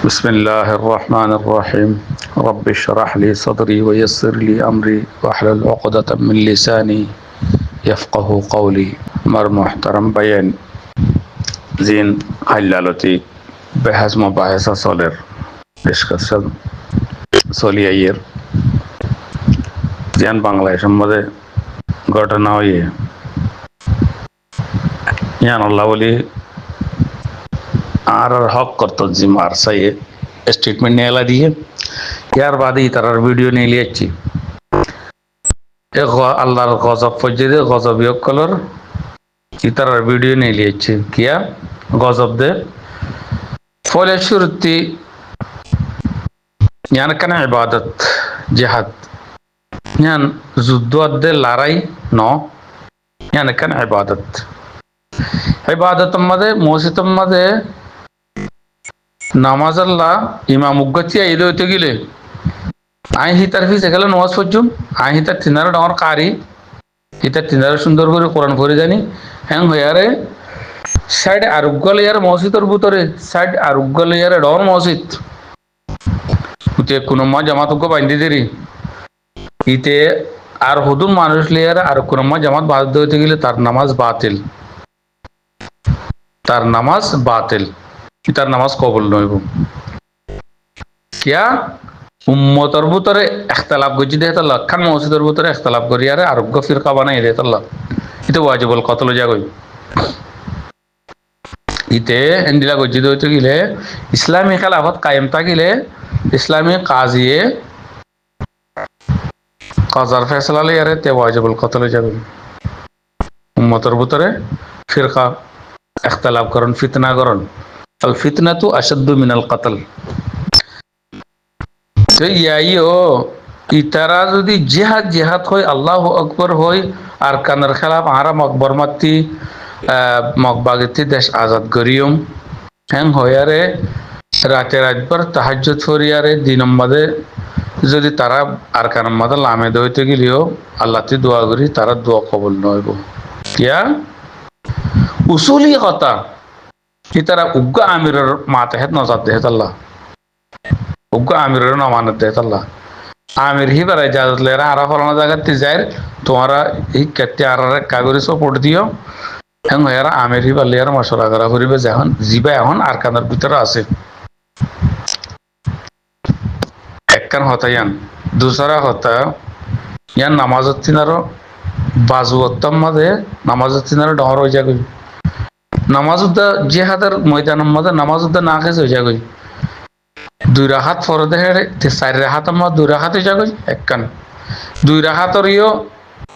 بسم الله الرحمن الرحيم رب اشرح لي صدري ويسر لي أمري واحلل عقدة من لساني يفقه قولي مر محترم بيان زين حلالتي بحث مباحث صالر discussion সলিয়াইয়ের জিয়ান বাংলায় সম্বন্ধে ঘটনা হয়ে ইয়ান আল্লাহ বলি আর হক করতো জিমার সাই স্টেটমেন্ট নেলা দিয়ে ইয়ার বাদে তারার ভিডিও নিয়ে লিয়েছি আল্লাহর গজব ফজিদে গজব কলর ইতারার ভিডিও নিয়ে লিয়েছি কিয়া গজব দে ফলে শুরুতি ইয়ান কেন ইবাদত জিহাদ ইয়ান যুদ্ধ দে লড়াই ন ইয়ান কেন ইবাদত মধ্যে মসজিদ মধ্যে নামাজ আল্লাহ ইমাম উগ্গতি আইলে হইতে গেলে আই হিতার ফিস এখানে নামাজ পড়ছুম আই হিতার তিনারো ডাঙর কারি হিতার তিনারো সুন্দর করে কোরআন পড়ে জানি হ্যাং হইয়ারে সাইড আরোগ্য লেয়ার মসজিদের ভিতরে সাইড আরোগ্য লেয়ারে ডর মসজিদ উতে কোনো মা জামাত উগ্গ বাইন্দি দেরি ইতে আর হুদুন মানুষ লেয়ার আর কোনো মা জামাত বাদ হইতে গেলে তার নামাজ বাতিল তার নামাজ কবুল নইব কিয়া উম্মতর ভিতরে ইখতিলাফ গজি দেত আল্লাহ খান মসজিদের ভিতরে ইখতিলাফ করি আরে আরোগ্য ফিরকা বানাই দেত আল্লাহ ইতে ওয়াজিবুল কতল যাগই ইতে এন্ডিলা গজি দইতে গিলে ইসলামী খেলাফত কায়েম থাকিলে ইসলামী কাজিয়ে কাজার ফয়সালা লইয়ারে তে ওয়াজিবুল কতল যাগই উম্মতর ভিতরে ফিরকা ইখতিলাফ করন ফিতনা করন আল ফিতনাতু আশাদ্দু মিনাল কাতল তো ইয়াইও ইতারা যদি জিহাদ হয় আল্লাহু আকবার হয় আর কানার খেলাফ আরা মকবর মাতি মকবাগতি দেশ আজাদ করিয়ম হ্যাং হয়ারে রাতভর তাহাজ্জুদ ফরিয়ারে দিনম মাদে যদি তারা আর কানার মাদে লামে দইতে গেলিও আল্লাহতে দোয়া করি তারা দোয়া কবুল নইব কিয়া উসুলি কথা ইতারা উগ্গ আমিরের মাতাহেত নজাত দেহেত আল্লাহ উগ্গ আমিরের নমানত দেহেত আল্লাহ আমির হি বেড়াই ইজাজত লেরা আরা ফলানো জায়গাতে যায় তোমারা এই কেটে আর কাগরি সাপোর্ট দিও হ্যাঁ এরা আমির হি বাল্লি আর মশলা করা করিবে যখন জিবা এখন আর কানের ভিতরে আছে একখান হতা ইয়ান দুসরা হতা ইয়ান নামাজত তিনারও বাজুয়ত্তম মাঝে নামাজত তিনারও ডর হয়ে যাবে নামাজুদ্দা জিহাদের ময়দানের মধ্যে নামাজুদ্দা না খেয়ে হয়ে যাগই দুই রাহাত ফরদে হেড়ে চার রাহাতের মধ্যে দুই রাহাত হয়ে যাগই একখান দুই রাহাতর ইও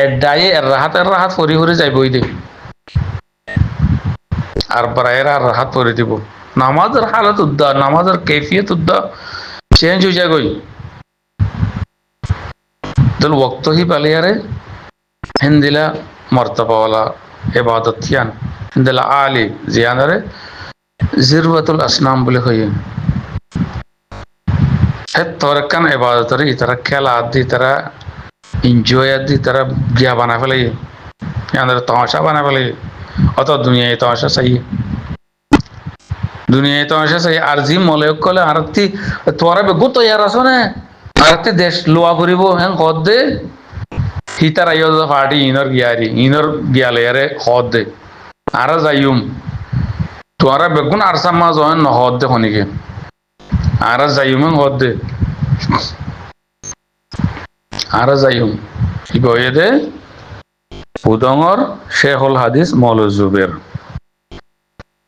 এর ডায়ে এর রাহাত ফরি ফরি যাইব ওই দে আর বারায়ের আর রাহাত ফরি দিব নামাজের হালত উদ্দা নামাজের কৈফিয়ত উদ্দা চেঞ্জ হয়ে যাগই দল ওক্ত হি পালিয়ারে হিন্দিলা মর্তবাওয়ালা ইবাদত ইয়ান হিন্দিলা আলি জিয়ানারে জিরওয়াতুল আসনাম বলে হইয়ে তরকান ইবাদতরে ইতারা খেলা আদি তারা এনজয় আদি তারা গিয়া বানা ফেলে ইয়ানারে তামাশা বানা ফেলে অত দুনিয়ায় তামাশা চাই আর জি মলে কলে আরতি তোরা বেগু তৈয়ার আছো না আরতি দেশ লোয়া করিব হ্যাঁ কদ দে হিতার আইয় পার্টি ইনর গিয়ালে আরে হদ দে আর যাইম তোরা বেগুন আর সামা জয়েন নহদ দে খনিকে আর যাইম হদ দে আর যাইম কি কয়ে দে উদঙর শেখুল হাদিস মৌলভী জুবের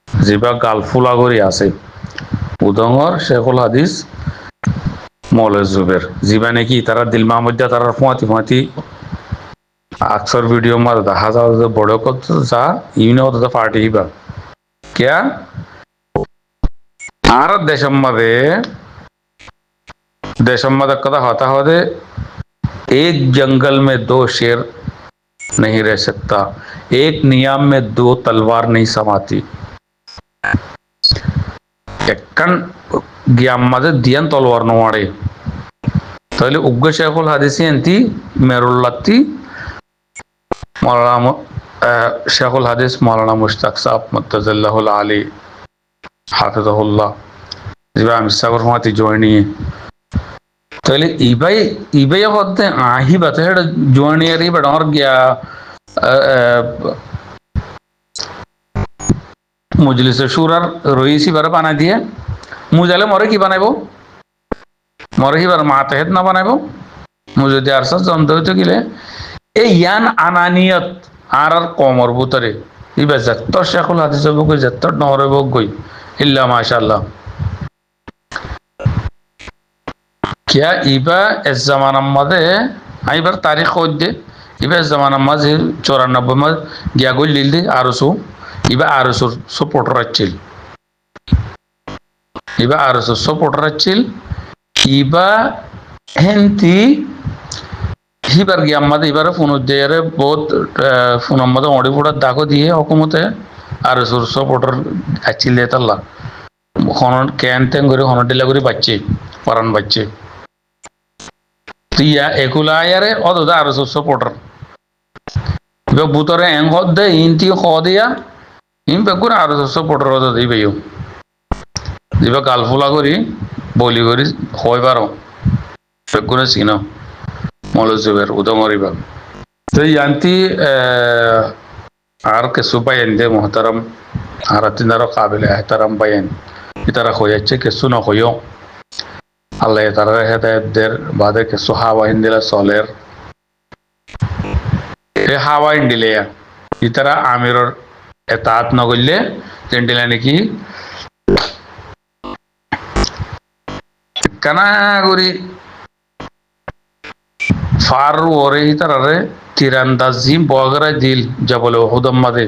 জিবা গালফুলা করি আছে উদঙর শেখুল হাদিস মৌলভী জুবের জিবা নাকি তারা দিলমা মধ্যে তারা ফুয়াতি আকসর ভিডিও মার দেখা যাও যে বড় কত যা ইউনে হতো পার্টি হিবা क्या আর দেশম মধ্যে কথা হতা হতে एक जंगल में दो शेर नहीं रह सकता एक नियाम में दो तलवार नहीं समाती একখান গিয়াম মাঝে দিয়ান তলোয়ার নোয়াড়ে তাহলে উগ্র শেখুল হাদিসি এনতি মেরুল্লাতি মৌলানা শেখুল হাদিস মৌলানা মুশতাক সাহেব মুত্তাজিল্লাহুল Ali হাফিজাহুল্লাহ jiba amisabar mati joini তাহলে ইবাই হতে আহিবা তো এটা জোয়ানিয়ারি বা ডর গিয়া মজলিসে সুরার রইসি বারে বানাই দিয়ে মুজালে মরে কি বানাইবো মরে হিবার মাতেহেদ না বানাইবো মুজদি আরসা জমতে হইতে গেলে এই ইয়ান আনানিয়ত আর কমর ভিতরে ইবা যত শেখুল হাদিস বক যত নহরে বক গই ইল্লা মাশাআল্লাহ क्या इबा इस जमाना मधे आई बार तारीख खोज दे इबा इस जमाना मधे 94 में गया गोल लील दे आरसो इबा आरसो सपोर्टर अच्छिल इबा आरसो सपोर्टर अच्छिल इबा हेंती ही बार गया मधे इबार फोन दे यारे बहुत फोन मधे ऑडी फोड़ा दाखो दिए हुकूमते आरसो सपोर्टर अच्छिल देता ला खानों कैंते गुरे खानों डिला गुरे बच्चे परान बच्चे tia ekulayare odo da arso supporter be butore en hodde inti khodiya in be gur arso supporter odo dibe yo dibe kalfula kori boli kori hoy baro be gur sino molo zuber udo moriba to yanti ar ke subayen de muhtaram aratinaro qabil ihtaram bayan itara khoyache ke suno khoyo আল্লাহ তাআলা হেদায়েতদের বাদে কে সুহাবা হিন্দিলা সলের এ হাওয়া ইন্দিলে ইতারা আমিরর এতাত নগলে তেন্ডিলা নাকি কানা গরি fur ওরে ইতারারে তিরান্দাজি বগরা দিল জবল উহুদ মাদে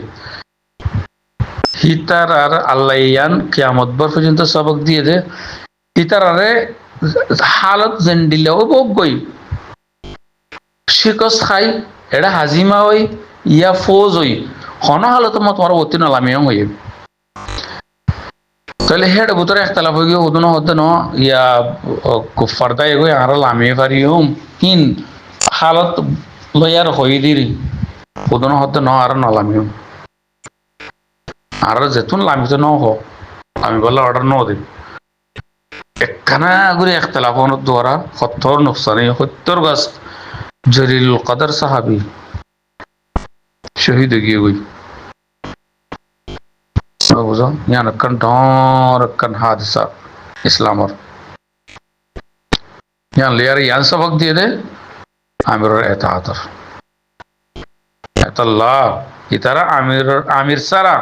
হিতারার আল্লাহ ইয়ান কিয়ামত বার পর্যন্ত সবক দিয়ে দে হিতারারে হালত জেন্ডিলে ও বগই শিকস খাই এটা হাজিমা হই ইয়া ফৌজ হই হন হালত মত তোমার অতি নলামিয়ং হই তাহলে হেড ভিতরে একতলাফ হই গিয়ে ওদন হতে ন ইয়া কুফারদা এগো আর লামিয়ে পারিও হিন হালত লয়ার হই দিরি ওদন হতে ন আর নলামিও আর যেতুন লামিতে ন হ আমি বললে অর্ডার ন দিই একখানা করে একতলাফন দ্বারা সত্তর নুকসানি 70 গাছ জলিলুল কদর সাহাবী শহীদ হয়ে গই বুঝো ইয়ান কান ডর কান হাদিসা ইসলামর ইয়ান লেয়ার ইয়ান সবক দিয়ে দে আমিরের এতাআতর এতাল্লাহ ইতারা আমির সারা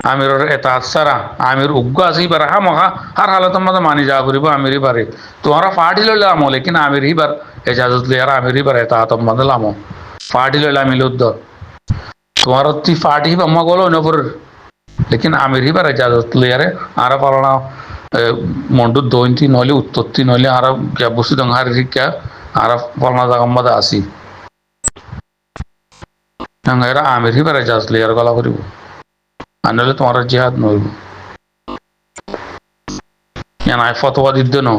আমিরের এতাআত সারা আমির উগ্গ আসি বার হা মহা हर हालत में मानी जा करिबो आमिरी बारे तुम्हारा फाड़ी लो लामो लेकिन आमिर ही बार इजाजत ले यार आमिर ही बार एताआत बंद लामो फाड़ी लो लामिलुद्द तुम्हारा ती फाड़ी ही बम्मा गोलो न पर लेकिन आमिर ही बार इजाजत ले यार आरा पालना मंडु दोइंती नले उत्तत्ती नले आरा क्या बुसु दंगार रि क्या आरा पालना जागम्मा आसी नंगेरा आमिर ही बार इजाजत ले यार गला करिबो आनले तुम्हारा जिहाद नइबो यान आय फतवा दिद्दे नो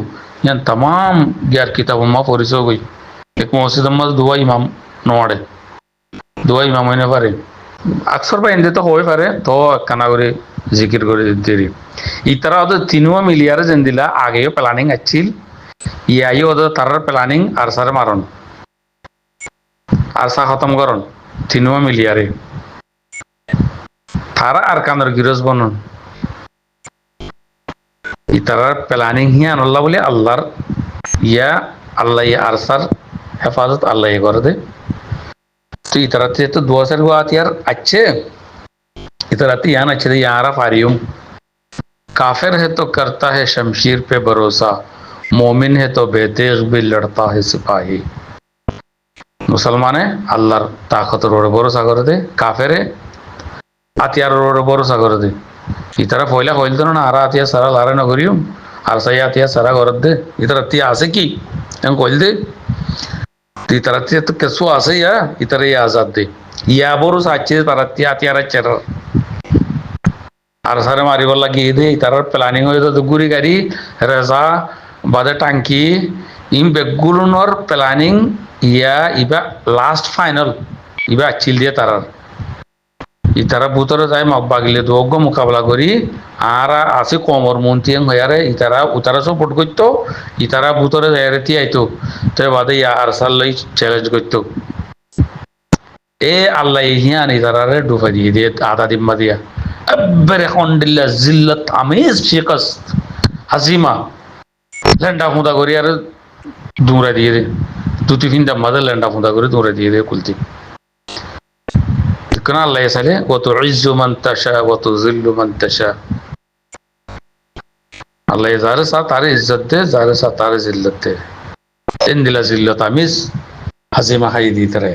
यान तमाम ग्यार किताब मा परिचय गई एक मस्जिद में दुआ इमाम होने पारे अक्सर बा इंदे तो होय पारे तो काना करे जिकिर करे देरी इतरा तो तीनवा मिलियर जंदिला आगे प्लानिंग अच्छिल याई ओद तरर प्लानिंग आरसार मारन आरसा खत्म करन तीनवा मिलियर थारा आरकानर गिरस बनन इतरा प्लानिंग ही अल्लाह बोले अल्लाह या अरसर हिफाजत अल्लाह ये कर दे तो इतरा तो दुआ सर हुआ यार अच्छे इतरा यान अच्छे यारा फारियूं काफिर है तो करता है शमशीर पे भरोसा मोमिन है तो बेतेग भी लड़ता है सिपाही मुसलमान है अल्लाह ताकत रोड भरोसा कर दे काफिर है हथियार रोड भरोसा कर दे इतरा फैला फैलते ना आरा आतिया सारा लारा न करियो আর সাই আতিয়া সারা গরদ দে ইতরা তি আছে কি এম কইল দে তি তরা তি তো কেসু আছে ইয়া ইতরা ইয়া আজাদ দে ইয়া বড় সাচে পারাতি আতিয়ারা চের আর সারে মারি বল লাগি দে ইতরা প্ল্যানিং হই তো গুরি গাড়ি রেজা বাদে টাঙ্কি ইম বেগুলুনর প্ল্যানিং ইয়া ইবা লাস্ট ফাইনাল ইবা চিল দিয়ে তারার ইতারা ভূতরে যায় মগ বাগিলে দোগ্য মোকাবেলা করি আর আছে কমর মন্ত্রিয়াং হয়ারে ইতারা উতারা সাপোর্ট করতো ইতারা ভূতরে যায় তিয়াইতো তো বাদে ইয়া আরসাল লই চ্যালেঞ্জ করতো এ আল্লাহ হিয়ান ইতারারে ডুবাই দিয়ে আদা দিম্মা দিয়া একবারে খন্ডিল্লা জিল্লাত আমিজ শিকস্ত হাজিমা লেন্ডা ফুঁদা করি আর দৌড়া দিয়ে দে দুটি তিনটা মাঝে লেন্ডা ফুঁদা করে দৌড়া দিয়ে দে কুলতি কেন আল্লাহ সালে কত ইজ্জু মান তাশা কত জিল্লু মান তাশা আল্লাহ যারে সা তারে ইজ্জত দে যারে সা তারে জিল্লত দে তিন দিলা জিল্লত আমিজ হাজিমা খাই দিতে রে